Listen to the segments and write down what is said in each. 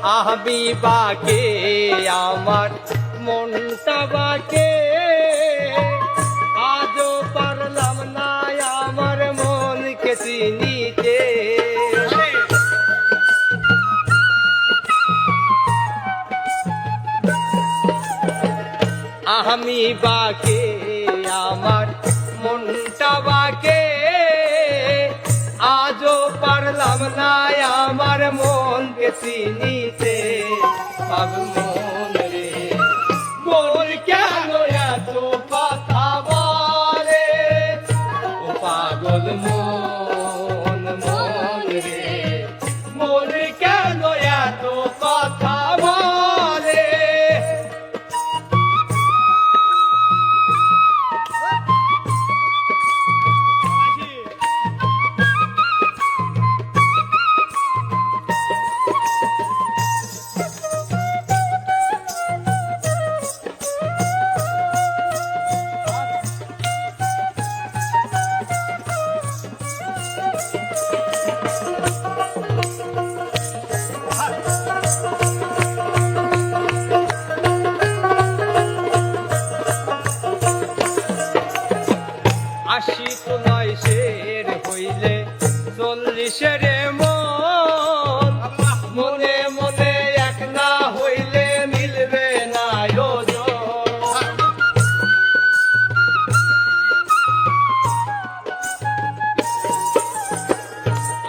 আমি বাকে আমার মনটা বাকে আজও পারলাম না আমার মনকে চিনিতে আমি বাকে আমার মনটা বাকে আজও পারলাম না আমার মনকে চিনিতে পাগল মন রে মন কেন এত কথা বলে ও পাগল মন মন রে মন কেন এত কথা বলে আশি তো নয় শের হইলে 40 মন মনে মনে এক না হইলে মিলবে না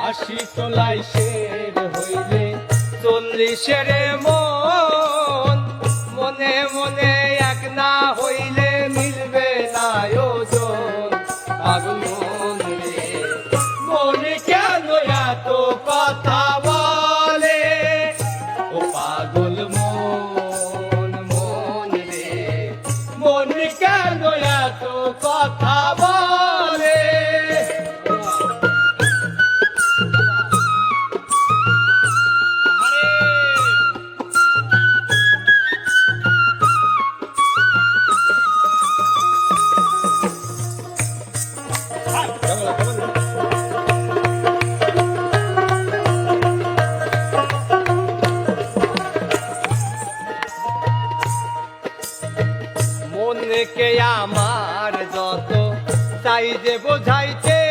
আশি তোলাই শের হইলে 40 মন মনে মনে এক না হইলে মিলবে না পাগল মন রে মন কেন এত কথা বলে ও পাগল মন মন রে মন কেন এত কথা বলে মনকে আমার যত চাই যে বোঝাইতে